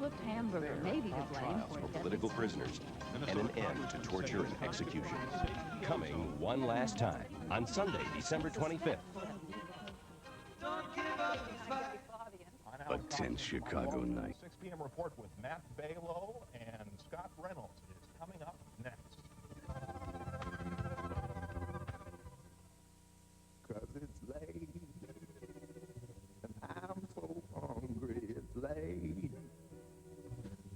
uncooked hamburger may be to blame trials for for deadly political prisoners and an end to torture and executions. Coming one last time on Sunday, December 25th. A tense Chicago night. 6 p.m. report with Matt Balow and Scott Reynolds is coming up next. 'Cause it's late, and I'm so hungry, it's late,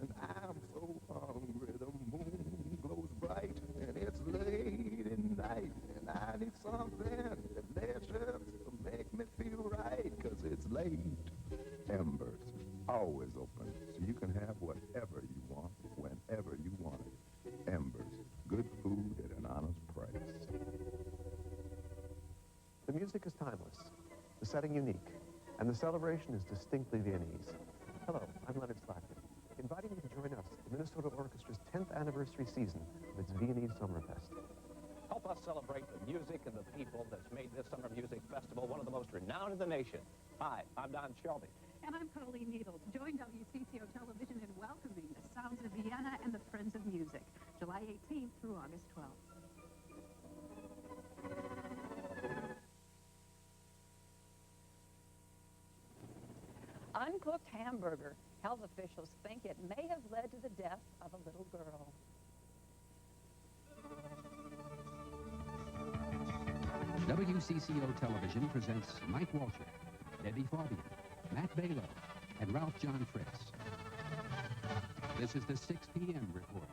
and I'm so hungry, the moon glows bright, and it's late at night, and I need something delicious to make me feel right, 'cause it's late. Embers, always open, so you can have whatever you want, whenever you want it. Embers, good food at an honest price. The music is timeless, the setting unique, and the celebration is distinctly Viennese. Hello, I'm Leonard Slackman, inviting you to join us at the Minnesota Orchestra's 10th anniversary season of its Viennese Summerfest. Help us celebrate the music and the people that's made this Summer Music Festival one of the most renowned in the nation. Hi, I'm Don Shelby. And I'm Colleen Needles. Join WCCO Television in welcoming the sounds of Vienna and the Friends of Music, July 18th through August 12th. Uncooked hamburger. Health officials think it may have led to the death of a little girl. WCCO Television presents Mike Walcher, Debbie Fabian, Matt Balow, and Ralph John Fritz. This is the 6 p.m. report.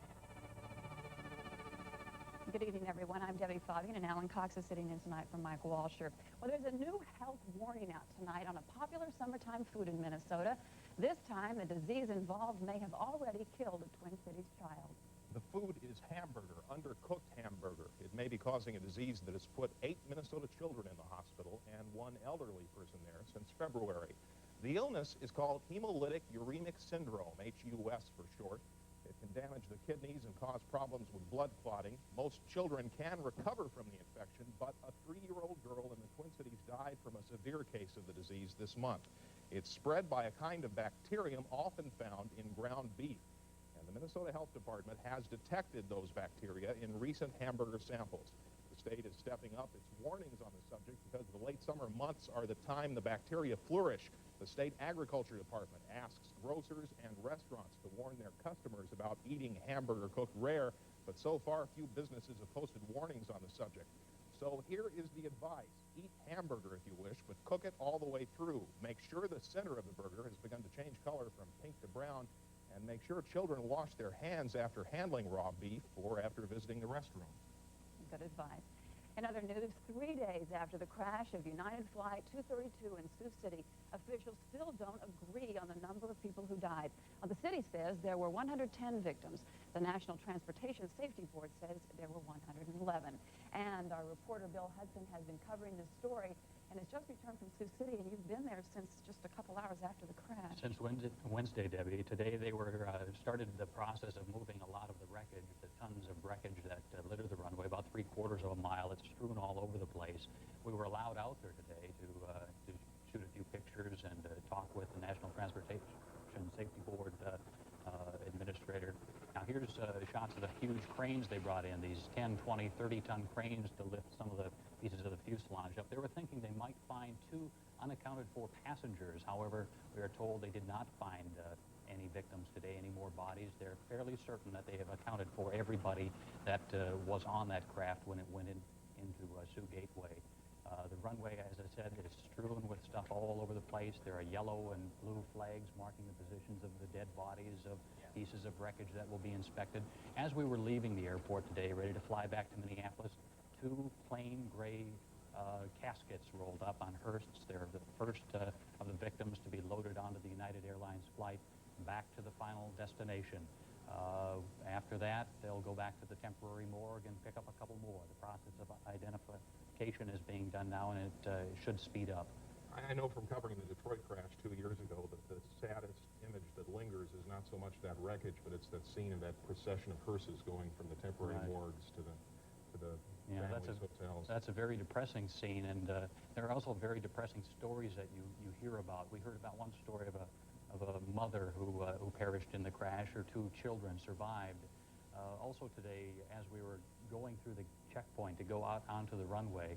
Good evening, everyone. I'm Debbie Fabian, and Alan Cox is sitting in tonight for Mike Walsher. Well, there's a new health warning out tonight on a popular summertime food in Minnesota. This time, the disease involved may have already killed a Twin Cities child. The food is hamburger, undercooked hamburger. It may be causing a disease that has put 8 Minnesota children in the hospital and 1 elderly person there since February. The illness is called hemolytic uremic syndrome, HUS for short. It can damage the kidneys and cause problems with blood clotting. Most children can recover from the infection, but a 3-year-old girl in the Twin Cities died from a severe case of the disease this month. It's spread by a kind of bacterium often found in ground beef. And the Minnesota Health Department has detected those bacteria in recent hamburger samples. The state is stepping up its warnings on the subject because the late summer months are the time the bacteria flourish. The state agriculture department asks grocers and restaurants to warn their customers about eating hamburger cooked rare, but so far few businesses have posted warnings on the subject. So here is the advice. Eat hamburger if you wish, but cook it all the way through. Make sure the center of the burger has begun to change color from pink to brown, and make sure children wash their hands after handling raw beef or after visiting the restroom. Good advice. In other news, 3 days after the crash of United Flight 232 in Sioux City, officials still don't agree on the number of people who died. The city says there were 110 victims. The National Transportation Safety Board says there were 111. And our reporter Bill Hudson has been covering this story and has just returned from Sioux City, and you've been there since just a couple hours after the crash. Since Wednesday, Debbie. Today they were started the process of moving a lot of the wreckage, the tons of wreckage that litter the runway, about 3/4 of a mile. It's strewn all over the place. We were allowed out there today to shoot a few pictures and talk with the National Transportation Safety Board administrator. Now here's shots of the huge cranes they brought in, these 10, 20, 30-ton cranes to lift some of the pieces of the fuselage up. They were thinking they might find 2 unaccounted for passengers. However, we are told they did not find any victims today, any more bodies. They're fairly certain that they have accounted for everybody that was on that craft when it went into Sioux Gateway. The runway, as I said, is strewn with stuff all over the place. There are yellow and blue flags marking the positions of the dead bodies of pieces of wreckage that will be inspected. As we were leaving the airport today, ready to fly back to Minneapolis, 2 plain gray caskets rolled up on hearses. They're the first of the victims to be loaded onto the United Airlines flight back to the final destination. After that, they'll go back to the temporary morgue and pick up a couple more. The process of identification is being done now, and it should speed up. I know from covering the Detroit crash 2 years ago that the saddest image that lingers is not so much that wreckage, but it's that scene of that procession of hearses going from the temporary morgues to the hotels. That's a very depressing scene, and there are also very depressing stories that you hear about. We heard about one story of a a mother who perished in the crash. Her 2 children survived. Also today, as we were going through the checkpoint to go out onto the runway,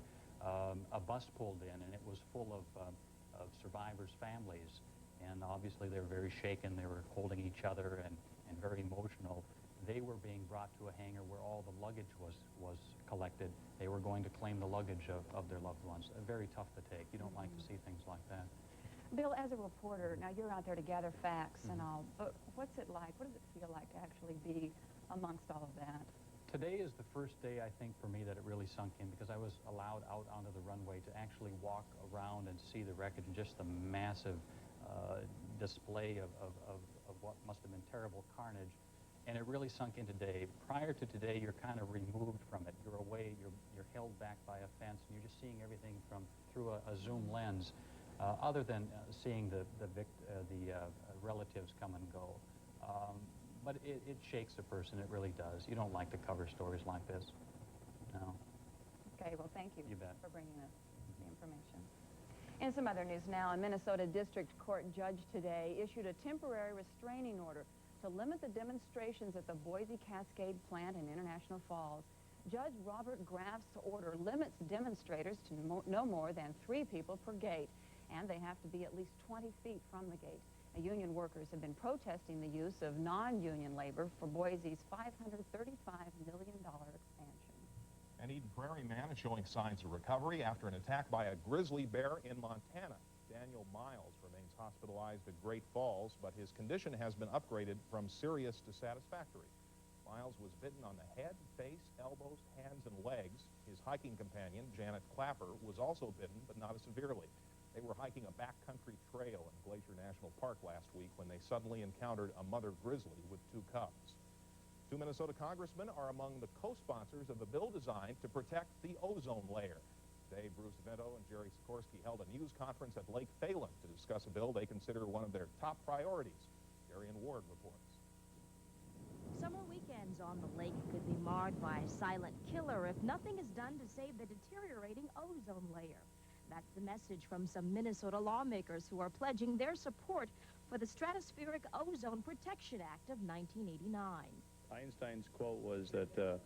a bus pulled in, and it was full of survivors' families. And obviously they were very shaken. They were holding each other and very emotional. They were being brought to a hangar where all the luggage was collected. They were going to claim the luggage of their loved ones. Very tough to take. You don't like to see things like that. Bill, as a reporter, now you're out there to gather facts and all, but what's it like? What does it feel like to actually be amongst all of that? Today is the first day, I think, for me that it really sunk in, because I was allowed out onto the runway to actually walk around and see the wreckage and just the massive display of what must have been terrible carnage. And it really sunk in today. Prior to today, you're kind of removed from it. You're away, you're held back by a fence, and you're just seeing everything through a zoom lens, other than seeing the relatives come and go. But it shakes a person, it really does. You don't like to cover stories like this. No. Okay, well, thank you, You bet. for bringing us the information. In some other news now, a Minnesota District Court judge today issued a temporary restraining order to limit the demonstrations at the Boise Cascade plant in International Falls. Judge Robert Graff's order limits demonstrators to no more than 3 people per gate, and they have to be at least 20 feet from the gate. Union workers have been protesting the use of non-union labor for Boise's $535 million expansion. An Eden Prairie man is showing signs of recovery after an attack by a grizzly bear in Montana. Daniel Miles remains hospitalized at Great Falls, but his condition has been upgraded from serious to satisfactory. Miles was bitten on the head, face, elbows, hands, and legs. His hiking companion, Janet Clapper, was also bitten, but not as severely. They were hiking a backcountry trail in Glacier National Park last week when they suddenly encountered a mother grizzly with 2 cubs. 2 Minnesota congressmen are among the co-sponsors of a bill designed to protect the ozone layer. Today, Bruce Vento and Jerry Sikorsky held a news conference at Lake Phalen to discuss a bill they consider one of their top priorities. Darian Ward reports. Summer weekends on the lake could be marred by a silent killer if nothing is done to save the deteriorating ozone layer. That's the message from some Minnesota lawmakers who are pledging their support for the Stratospheric Ozone Protection Act of 1989. Einstein's quote was that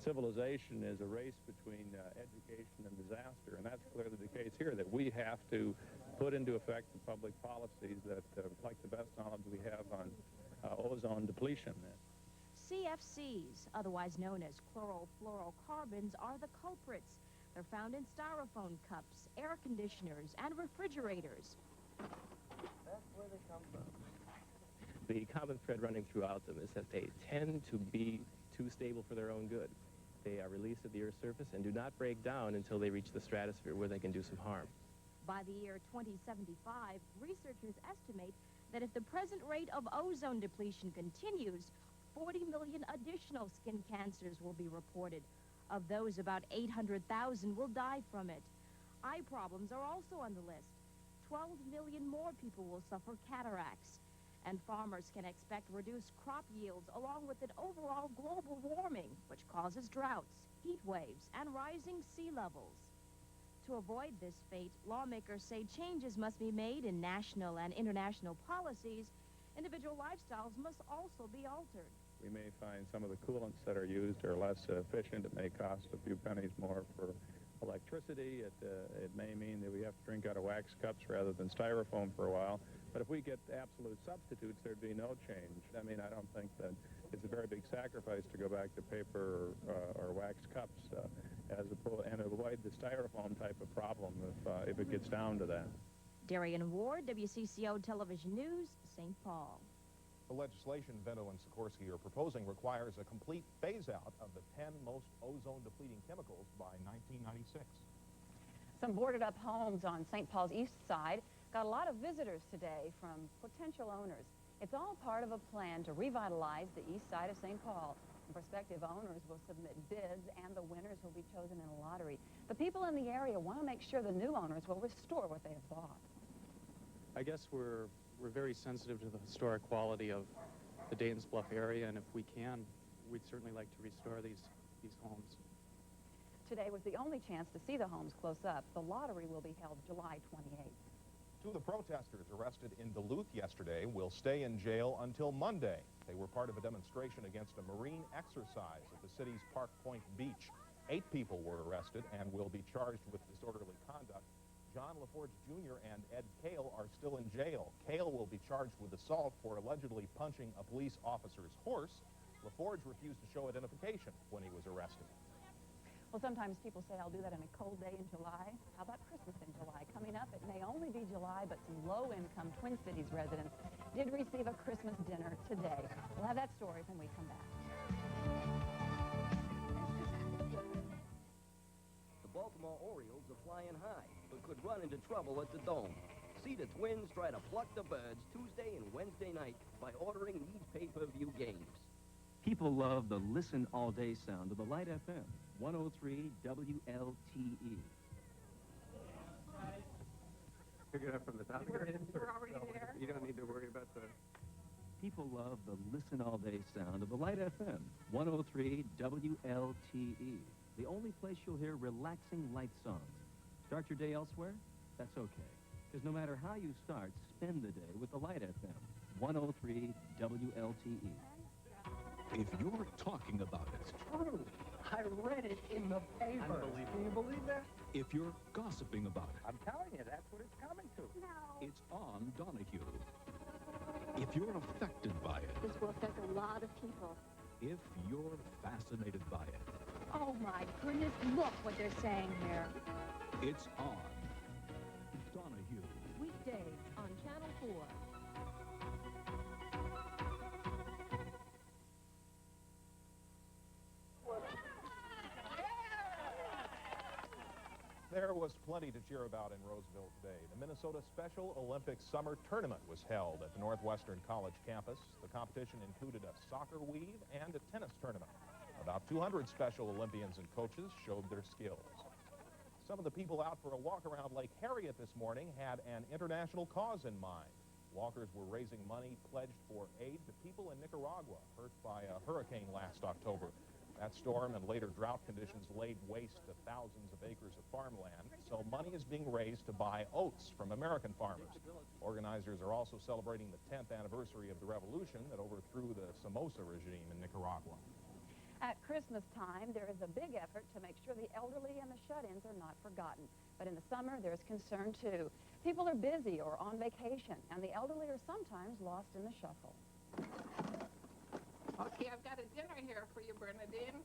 civilization is a race between education and disaster, and that's clearly the case here, that we have to put into effect the public policies that reflect the best knowledge we have on ozone depletion. CFCs, otherwise known as chlorofluorocarbons, are the culprits. They're found in styrofoam cups, air conditioners, and refrigerators. That's where they come from. The common thread running throughout them is that they tend to be too stable for their own good. They are released at the Earth's surface and do not break down until they reach the stratosphere, where they can do some harm. By the year 2075, researchers estimate that if the present rate of ozone depletion continues, 40 million additional skin cancers will be reported. Of those, about 800,000 will die from it. Eye problems are also on the list. 12 million more people will suffer cataracts. And farmers can expect reduced crop yields along with an overall global warming, which causes droughts, heat waves, and rising sea levels. To avoid this fate, lawmakers say changes must be made in national and international policies. Individual lifestyles must also be altered. We may find some of the coolants that are used are less efficient. It may cost a few pennies more for electricity. It may mean that we have to drink out of wax cups rather than styrofoam for a while. But if we get absolute substitutes, there'd be no change. I mean, I don't think that it's a very big sacrifice to go back to paper or wax cups and avoid the styrofoam type of problem if it gets down to that. Darian Ward, WCCO Television News, St. Paul. The legislation Vento and Sikorsky are proposing requires a complete phase-out of the 10 most ozone-depleting chemicals by 1996. Some boarded-up homes on St. Paul's east side got a lot of visitors today from potential owners. It's all part of a plan to revitalize the east side of St. Paul. Prospective owners will submit bids, and the winners will be chosen in a lottery. The people in the area want to make sure the new owners will restore what they have bought. I guess we're very sensitive to the historic quality of the Dayton's Bluff area, and if we can, we'd certainly like to restore these homes. Today was the only chance to see the homes close up. The lottery will be held July 28th. Two of the protesters arrested in Duluth yesterday will stay in jail until Monday. They were part of a demonstration against a marine exercise at the city's Park Point beach. 8 people were arrested and will be charged with disorderly conduct. John LaForge Jr. and Ed Kale are still in jail. Kale will be charged with assault for allegedly punching a police officer's horse. LaForge refused to show identification when he was arrested. Well, sometimes people say, I'll do that on a cold day in July. How about Christmas in July? Coming up, it may only be July, but some low-income Twin Cities residents did receive a Christmas dinner today. We'll have that story when we come back. The Baltimore Orioles are flying high, but could run into trouble at the Dome. See the Twins try to pluck the birds Tuesday and Wednesday night by ordering these pay-per-view games. People love the listen all day sound of the Light FM, 103 WLTE. Pick it up from the top. We're already there. You don't need to worry about the... People love the listen all day sound of the Light FM, 103 WLTE. The only place you'll hear relaxing light songs. Start your day elsewhere? That's okay. Because no matter how you start, spend the day with the Light FM, 103 WLTE. If you're talking about it, True. I read it in the paper. Unbelievable. Can you believe that? if you're gossiping about it, I'm telling you, that's what it's coming to. it's on Donahue. If you're affected by it, This will affect a lot of people. if you're fascinated by it, Oh my goodness, look what they're saying here. it's on Donahue. Weekdays on Channel 4. There was plenty to cheer about in Roseville today. The Minnesota Special Olympics Summer Tournament was held at the Northwestern College campus. The competition included a soccer weave and a tennis tournament. About 200 Special Olympians and coaches showed their skills. Some of the people out for a walk around Lake Harriet this morning had an international cause in mind. Walkers were raising money pledged for aid to people in Nicaragua hurt by a hurricane last October. That storm and later drought conditions laid waste to thousands of acres of farmland, so money is being raised to buy oats from American farmers. Organizers are also celebrating the 10th anniversary of the revolution that overthrew the Somoza regime in Nicaragua. At Christmas time, there is a big effort to make sure the elderly and the shut-ins are not forgotten. But in the summer, there's concern, too. People are busy or on vacation, and the elderly are sometimes lost in the shuffle. Okay, I've got a dinner here for you, Bernadine.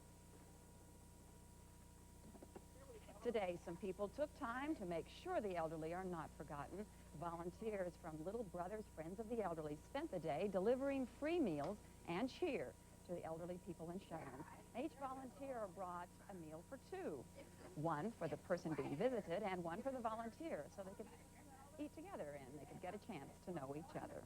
Today, some people took time to make sure the elderly are not forgotten. Volunteers from Little Brothers Friends of the Elderly spent the day delivering free meals and cheer to the elderly people in shut-ins. Each volunteer brought a meal for two, one for the person being visited and one for the volunteer, so they could eat together and they could get a chance to know each other.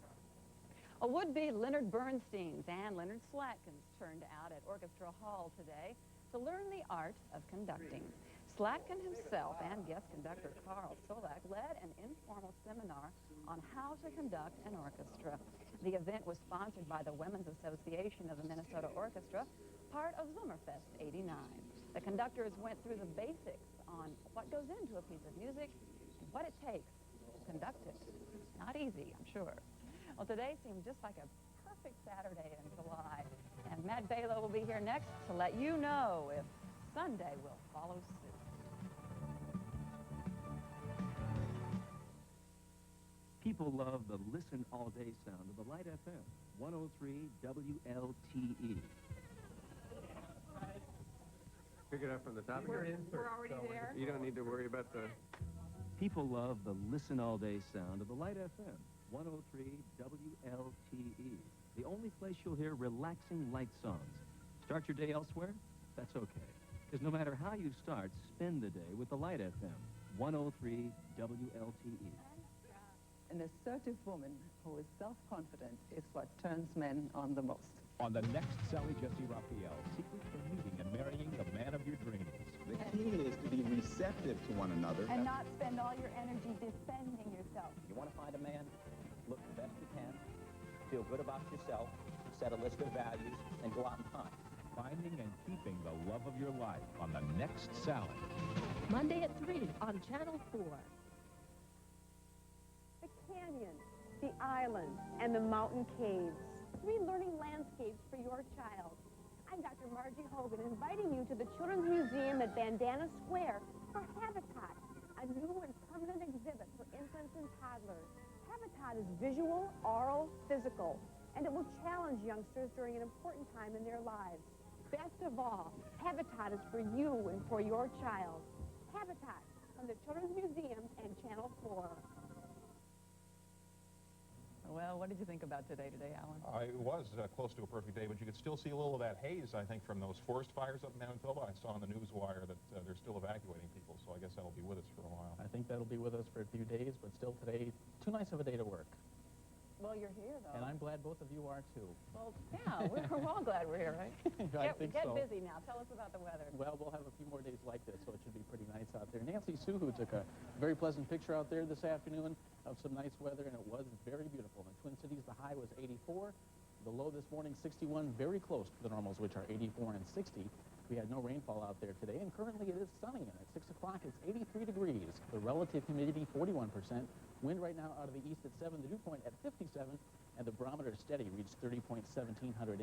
A would-be Leonard Bernstein's and Leonard Slatkin's turned out at Orchestra Hall today to learn the art of conducting. Slatkin himself and guest conductor Carl Solak led an informal seminar on how to conduct an orchestra. The event was sponsored by the Women's Association of the Minnesota Orchestra, part of Zummerfest '89. The conductors went through the basics on what goes into a piece of music and what it takes to conduct it. Not easy, I'm sure. Well, today seemed just like a perfect Saturday in July. And Matt Balo will be here next to let you know if Sunday will follow suit. People love the listen all day sound of the Light FM, 103 WLTE. Pick it up from the top. We're already there. You don't need to worry about the... People love the listen all day sound of the Light FM, 103 WLTE. The only place you'll hear relaxing light songs. Start your day elsewhere? That's okay. Because no matter how you start, spend the day with the Light FM, 103 WLTE. An assertive woman who is self-confident is what turns men on the most. On the next Sally Jesse Raphael, secrets for meeting and marrying the man of your dreams. The key is to be receptive to one another. And not spend all your energy defending yourself. You want to find a man? Look the best you can, feel good about yourself, set a list of values, and go out and find. Finding and keeping the love of your life on the next Sally. Monday at 3 on Channel 4. The canyon, the islands, and the mountain caves. 3 learning landscapes for your child. I'm Dr. Margie Hogan, inviting you to the Children's Museum at Bandana Square for Habitat, a new and permanent exhibit for infants and toddlers. Habitat is visual, oral, physical, and it will challenge youngsters during an important time in their lives. Best of all, Habitat is for you and for your child. Habitat from the Children's Museum and Channel 4. Well, what did you think about today, Alan? It was close to a perfect day, but you could still see a little of that haze, I think, from those forest fires up in Manitoba. I saw on the news wire that they're still evacuating people, so I guess that'll be with us for a while. I think that'll be with us for a few days, but still today, too nice of a day to work. Well, you're here, though. And I'm glad both of you are, too. Well, yeah, we're all glad we're here, right? I think get so. busy now. Tell us about the weather. Well, we'll have a few more days like this, so it should be pretty nice out there. Nancy Sue, who took a very pleasant picture out there this afternoon of some nice weather, and it was very beautiful. In the Twin Cities, the high was 84. The low this morning, 61, very close to the normals, which are 84 and 60. We had no rainfall out there today, and currently it is sunny, and at 6 o'clock it's 83 degrees. The relative humidity, 41%. Wind right now out of the east at 7, the dew point at 57, and the barometer steady reached 30.1700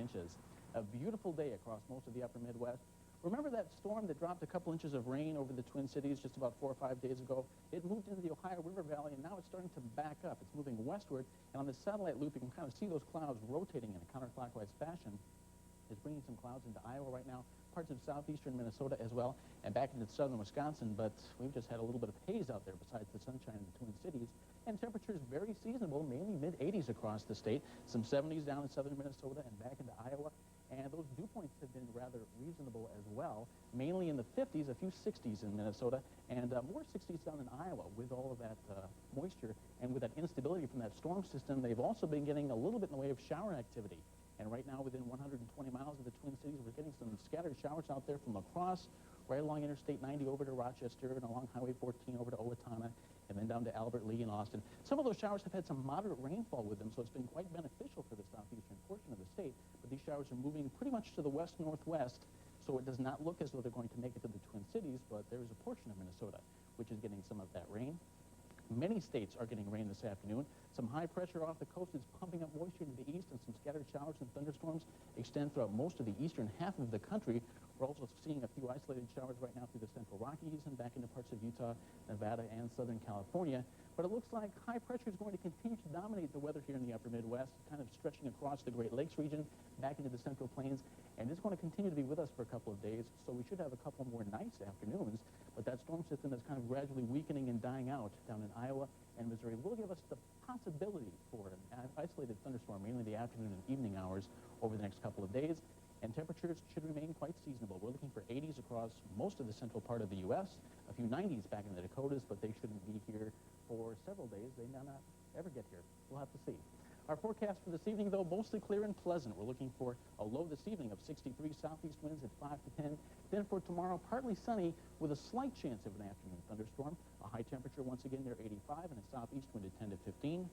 inches. A beautiful day across most of the upper Midwest. Remember that storm that dropped a couple inches of rain over the Twin Cities just about 4 or 5 days ago? It moved into the Ohio River Valley, and now it's starting to back up. It's moving westward, and on the satellite loop, you can kind of see those clouds rotating in a counterclockwise fashion. It's bringing some clouds into Iowa right now, parts of southeastern Minnesota as well, and back into southern Wisconsin, but we've just had a little bit of haze out there besides the sunshine in the Twin Cities, and temperatures very seasonable, mainly mid-80s across the state, some 70s down in southern Minnesota and back into Iowa, and those dew points have been rather reasonable as well, mainly in the 50s, a few 60s in Minnesota, and more 60s down in Iowa with all of that moisture, and with that instability from that storm system, they've also been getting a little bit in the way of shower activity. And right now, within 120 miles of the Twin Cities, we're getting some scattered showers out there from La Crosse, right along Interstate 90 over to Rochester, and along Highway 14 over to Owatonna, and then down to Albert Lee and Austin. Some of those showers have had some moderate rainfall with them, so it's been quite beneficial for the southeastern portion of the state. But these showers are moving pretty much to the west-northwest, so it does not look as though they're going to make it to the Twin Cities, but there is a portion of Minnesota which is getting some of that rain. Many states are getting rain this afternoon. Some high pressure off the coast is pumping up moisture to the east, and some scattered showers and thunderstorms extend throughout most of the eastern half of the country. We're also seeing a few isolated showers right now through the central Rockies and back into parts of Utah, Nevada, and southern California. But it looks like high pressure is going to continue to dominate the weather here in the upper Midwest, kind of stretching across the Great Lakes region, back into the Central Plains, and it's going to continue to be with us for a couple of days, so we should have a couple more nice afternoons. But that storm system is kind of gradually weakening and dying out down in Iowa and Missouri will give us the possibility for an isolated thunderstorm, mainly the afternoon and evening hours over the next couple of days. And temperatures should remain quite seasonable. We're looking for 80s across most of the central part of the U.S., a few 90s back in the Dakotas, but they shouldn't be here for several days. They may not ever get here. We'll have to see. Our forecast for this evening, though, mostly clear and pleasant. We're looking for a low this evening of 63 southeast winds at 5 to 10. Then for tomorrow, partly sunny with a slight chance of an afternoon thunderstorm. A high temperature once again near 85 and a southeast wind at 10 to 15.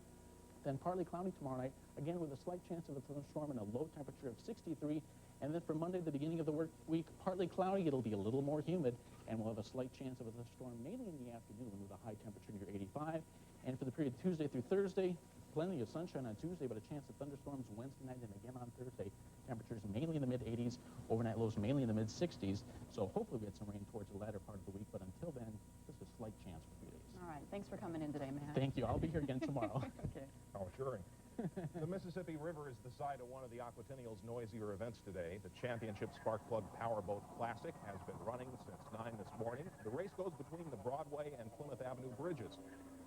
Then partly cloudy tomorrow night, again with a slight chance of a thunderstorm and a low temperature of 63. And then for Monday, the beginning of the work week, partly cloudy. It'll be a little more humid, and we'll have a slight chance of a thunderstorm, mainly in the afternoon with a high temperature near 85. And for the period Tuesday through Thursday, plenty of sunshine on Tuesday, but a chance of thunderstorms Wednesday night and again on Thursday. Temperatures mainly in the mid-80s, overnight lows mainly in the mid-60s. So hopefully we get some rain towards the latter part of the week, but until then, just a slight chance for a few days. All right. Thanks for coming in today, Matt. Thank you. I'll be here again tomorrow. Okay. Oh, sure. The Mississippi River is the site of one of the Aquatennial's noisier events today. The Championship Spark Plug Powerboat Classic has been running since 9 this morning. The race goes between the Broadway and Plymouth Avenue bridges.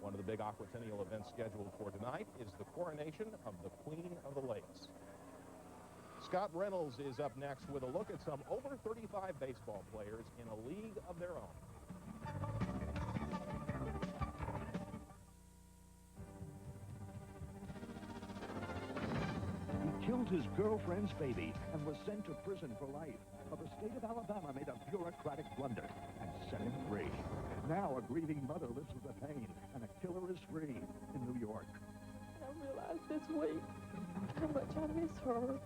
One of the big Aquatennial events scheduled for tonight is the coronation of the Queen of the Lakes. Scott Reynolds is up next with a look at some over 35 baseball players in a league of their own. Killed his girlfriend's baby and was sent to prison for life. But the state of Alabama made a bureaucratic blunder and set him free. Now a grieving mother lives with the pain, and a killer is free in New York. I realized this week how much I miss her.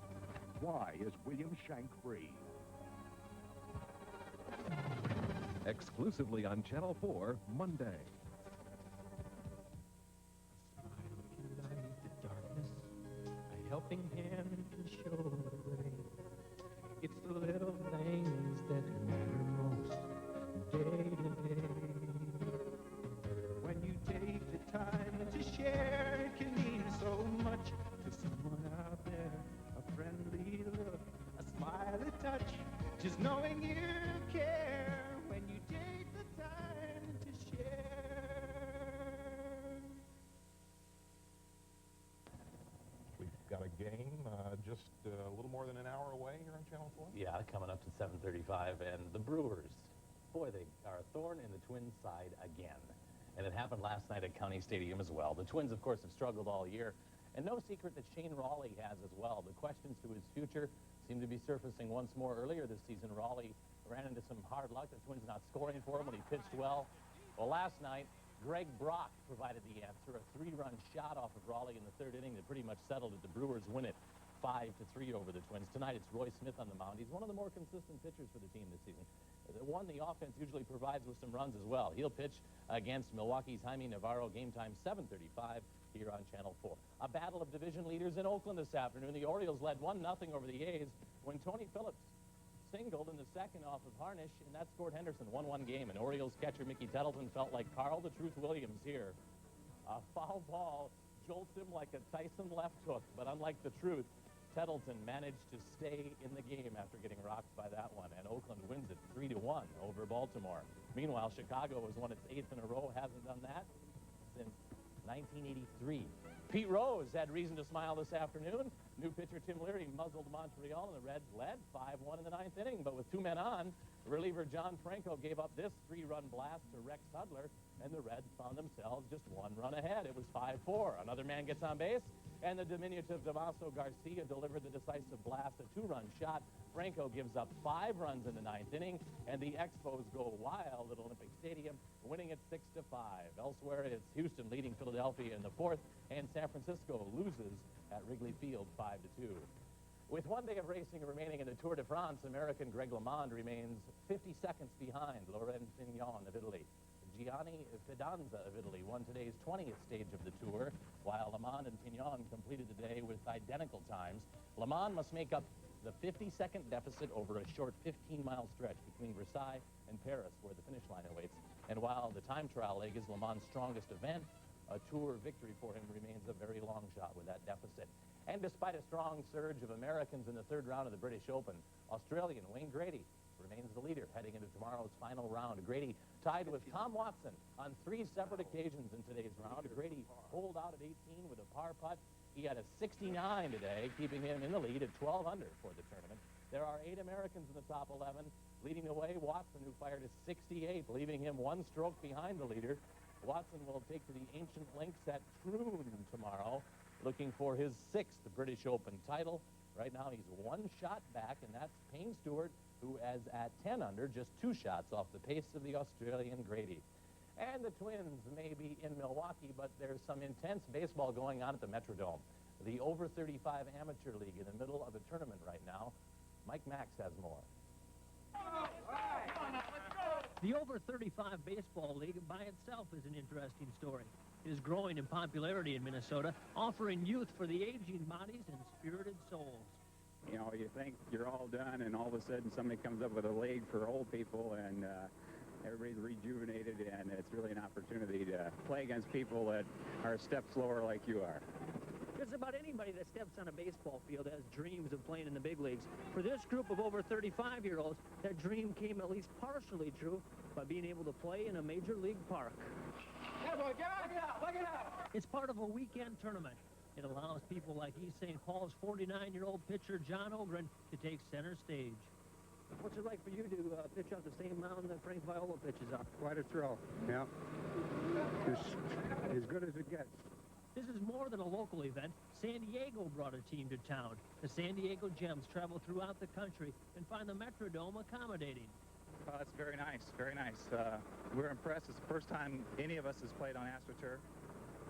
Why is William Shank free? Exclusively on Channel 4, Monday. helping hand to show the way. It's the little things that matter most day to day. When you take the time to share, it can mean so much to someone out there. A friendly look, a smile, a touch, just knowing you care. When you take the time to share. We've got a game just a little more than an hour away here on Channel 4. Yeah, coming up to 7:35, and the Brewers, boy, they are a thorn in the Twins' side again. And it happened last night at County Stadium as well. The Twins, of course, have struggled all year, and no secret that Shane Raleigh has as well. The questions to his future seem to be surfacing once more. Earlier this season, Raleigh ran into some hard luck. The Twins not scoring for him when he pitched well. Well, last night, Greg Brock provided the answer, a 3-run shot off of Raleigh in the third inning that pretty much settled it. The Brewers win it 5-3 over the Twins. Tonight, it's Roy Smith on the mound. He's one of the more consistent pitchers for the team this season. The offense usually provides with some runs as well. He'll pitch against Milwaukee's Jaime Navarro. Game time 7:35 here on Channel 4. A battle of division leaders in Oakland this afternoon. The Orioles led 1-0 over the A's when Tony Phillips singled in the second off of Harnish, and that scored Henderson. 1-1 game, and Orioles catcher Mickey Tettleton felt like Carl the Truth Williams here. A foul ball jolts him like a Tyson left hook, but unlike the Truth, Tettleton managed to stay in the game after getting rocked by that one, and Oakland wins it 3-1 over Baltimore. Meanwhile, Chicago has won its 8th in a row, hasn't done that since 1983. Pete Rose had reason to smile this afternoon. New pitcher Tim Leary muzzled Montreal, and the Reds led 5-1 in the 9th inning, but with 2 men on, reliever John Franco gave up this 3-run blast to Rex Hudler, and the Reds found themselves just 1 run ahead. It was 5-4. Another man gets on base, and the diminutive Damaso Garcia delivered the decisive blast, a 2-run shot. Franco gives up 5 runs in the 9th inning, and the Expos go wild at Olympic Stadium, winning it 6-5. Elsewhere, it's Houston leading Philadelphia in the 4th, and San Francisco loses at Wrigley Field 5-2. With 1 day of racing remaining in the Tour de France, American Greg LeMond remains 50 seconds behind Laurent Fignon of Italy. Gianni Fidanza of Italy won today's 20th stage of the Tour, while LeMond and Fignon completed the day with identical times. LeMond must make up the 50-second deficit over a short 15-mile stretch between Versailles and Paris, where the finish line awaits. And while the time trial leg is LeMond's strongest event, a Tour victory for him remains a very long shot with that deficit. And despite a strong surge of Americans in the 3rd round of the British Open, Australian Wayne Grady remains the leader heading into tomorrow's final round. Grady tied with Tom Watson on 3 separate occasions in today's round. Grady holed out at 18 with a par putt. He had a 69 today, keeping him in the lead at 12 under for the tournament. There are 8 Americans in the top 11. Leading the way, Watson, who fired a 68, leaving him 1 stroke behind the leader. Watson will take to the ancient links at Troon tomorrow, looking for his 6th British Open title. Right now, he's 1 shot back, and that's Payne Stewart, who is at 10 under, just 2 shots off the pace of the Australian Grady. And the Twins may be in Milwaukee, but there's some intense baseball going on at the Metrodome. The Over 35 Amateur League in the middle of a tournament right now. Mike Max has more. The Over 35 Baseball League by itself is an interesting story. It is growing in popularity in Minnesota, offering youth for the aging bodies and spirited souls. You know, you think you're all done, and all of a sudden somebody comes up with a league for old people, and everybody's rejuvenated, and it's really an opportunity to play against people that are a step slower like you are. Just about anybody that steps on a baseball field has dreams of playing in the big leagues. For this group of over 35-year-olds, that dream came at least partially true by being able to play in a major league park. Yeah, boy, get out, look it out! It's part of a weekend tournament. It allows people like East St. Paul's 49-year-old pitcher John Ogren to take center stage. What's it like for you to pitch off the same mound that Frank Viola pitches off? Quite a thrill, yeah. As good as it gets. This is more than a local event. San Diego brought a team to town. The San Diego Gems travel throughout the country and find the Metrodome accommodating. That's very nice, very nice. We're impressed. It's the first time any of us has played on AstroTurf,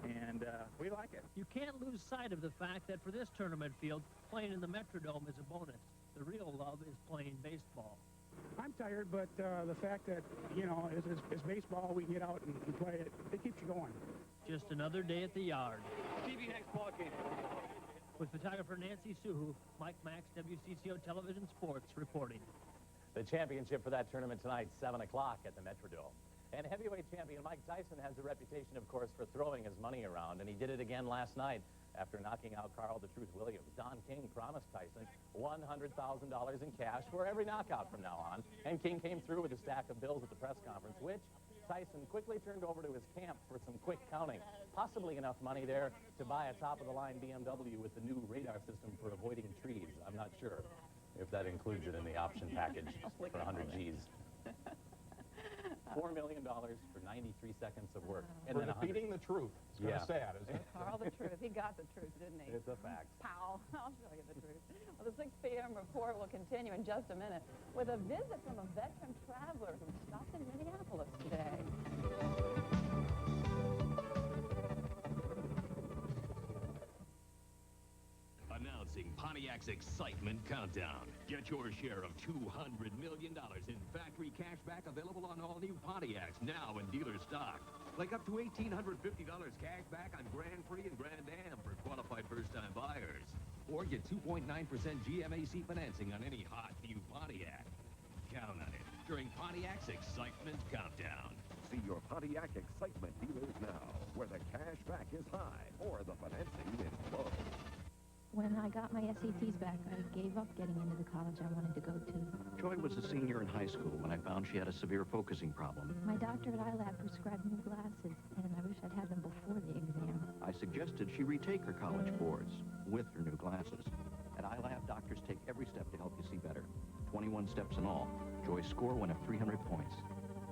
and we like it. You can't lose sight of the fact that for this tournament field, playing in the Metrodome is a bonus. The real love is playing baseball. I'm tired, but the fact that, you know, it's baseball, we can get out and play it, it keeps you going. Just another day at the yard. TV next ball game. With photographer Nancy Suhu, Mike Max, WCCO Television Sports reporting. The championship for that tournament tonight, 7 o'clock at the Metrodome. And heavyweight champion Mike Tyson has a reputation, of course, for throwing his money around, and he did it again last night after knocking out Carl the Truth Williams. Don King promised Tyson $100,000 in cash for every knockout from now on, and King came through with a stack of bills at the press conference, which Tyson quickly turned over to his camp for some quick counting. Possibly enough money there to buy a top-of-the-line BMW with the new radar system for avoiding trees. I'm not sure if that includes it in the option package for 100 G's. $4 million for 93 seconds of work. And for then defeating the truth. It's kind of sad, isn't it? Carl the Truth. He got the truth, didn't he? It's a fact. Pow. I'll show you the truth. Well, the 6 p.m. report will continue in just a minute with a visit from a veteran traveler who stopped in Minneapolis today. Announcing Pontiac's Excitement Countdown. Get your share of $200 million in factory cashback available on all new Pontiacs now in dealer stock. Like up to $1,850 cash back on Grand Prix and Grand Am for qualified first-time buyers. Or get 2.9% GMAC financing on any hot new Pontiac. Count on it during Pontiac's Excitement Countdown. See your Pontiac Excitement dealers now, where the cash back is high or the financing is low. When I got my SATs back, I gave up getting into the college I wanted to go to. Joy was a senior in high school when I found she had a severe focusing problem. My doctor at iLab prescribed new glasses, and I wish I'd had them before the exam. I suggested she retake her college boards with her new glasses. At iLab, doctors take every step to help you see better. 21 steps in all. Joy's score went up 300 points.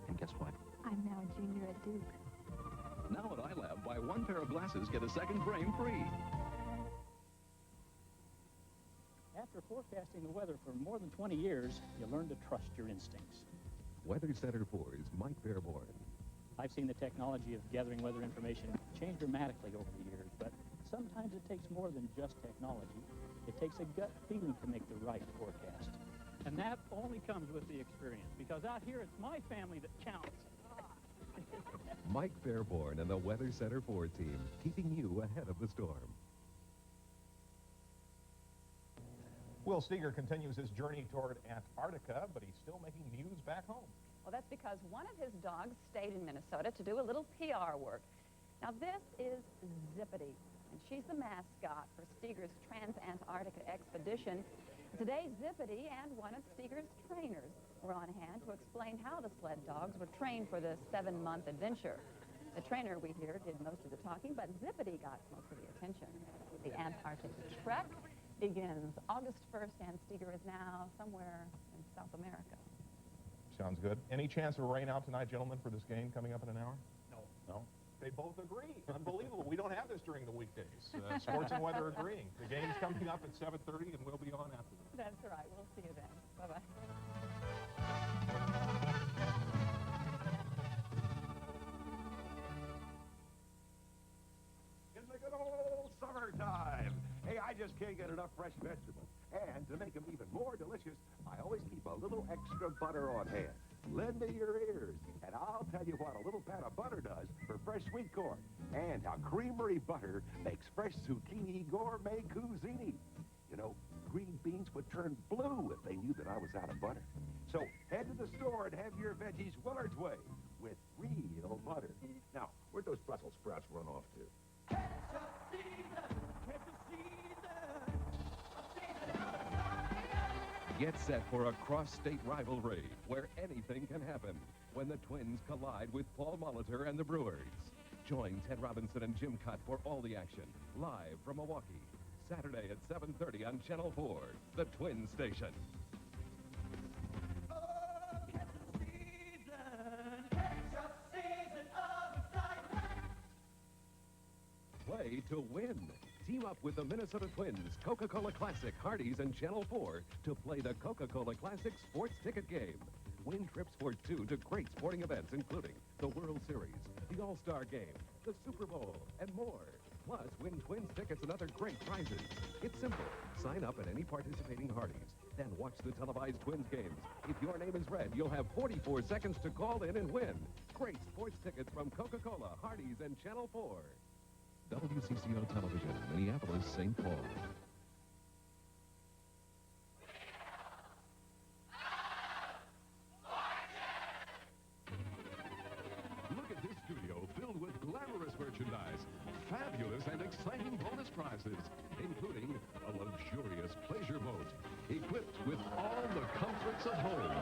And guess what? I'm now a junior at Duke. Now at iLab, buy one pair of glasses, get a second frame free. After forecasting the weather for more than 20 years, you learn to trust your instincts. Weather Center 4's Mike Fairborn. I've seen the technology of gathering weather information change dramatically over the years, but sometimes it takes more than just technology. It takes a gut feeling to make the right forecast. And that only comes with the experience, because out here it's my family that counts. Mike Fairborn and the Weather Center 4 team, keeping you ahead of the storm. Will Steger continues his journey toward Antarctica, but he's still making news back home. Well, that's because one of his dogs stayed in Minnesota to do a little PR work. Now, this is Zippity, and she's the mascot for Steger's Trans-Antarctica expedition. Today, Zippity and one of Steger's trainers were on hand to explain how the sled dogs were trained for this 7-month adventure. The trainer, we hear, did most of the talking, but Zippity got most of the attention. The Antarctic trek begins August 1st, and Steger is now somewhere in South America. Sounds good. Any chance of rain out tonight, gentlemen, for this game coming up in an hour? No. No? They both agree. Unbelievable. We don't have this during the weekdays. Sports and weather agreeing. The game's coming up at 7:30, and we'll be on after that. That's right. We'll see you then. Bye-bye. In the good old summertime. Hey, I just can't get enough fresh vegetables. And to make them even more delicious, I always keep a little extra butter on hand. Lend me your ears, and I'll tell you what a little pat of butter does for fresh sweet corn, and how creamery butter makes fresh zucchini gourmet cuisine. You know, green beans would turn blue if they knew that I was out of butter. So head to the store and have your veggies Willard's way with real butter. Now, where'd those Brussels sprouts run off to? Get set for a cross-state rivalry where anything can happen when the Twins collide with Paul Molitor and the Brewers. Join Ted Robinson and Jim Cutt for all the action, live from Milwaukee, Saturday at 7:30 on Channel 4, the Twins station. Play to win. Team up with the Minnesota Twins, Coca-Cola Classic, Hardee's, and Channel 4 to play the Coca-Cola Classic Sports Ticket Game. Win trips for 2 to great sporting events, including the World Series, the All-Star Game, the Super Bowl, and more. Plus, win Twins tickets and other great prizes. It's simple. Sign up at any participating Hardee's. Then watch the televised Twins games. If your name is read, you'll have 44 seconds to call in and win. Great sports tickets from Coca-Cola, Hardee's, and Channel 4. WCCO Television, Minneapolis, St. Paul. Look at this studio filled with glamorous merchandise, fabulous and exciting bonus prizes, including a luxurious pleasure boat equipped with all the comforts of home,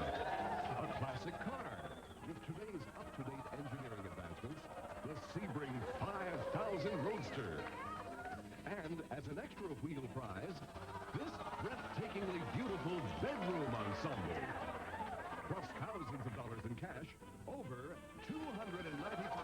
a classic car with today's up-to-date engineering advancements, the Sebring 5000 Roadster, and as an extra wheel prize, this breathtakingly beautiful bedroom ensemble, plus thousands of dollars in cash, over $292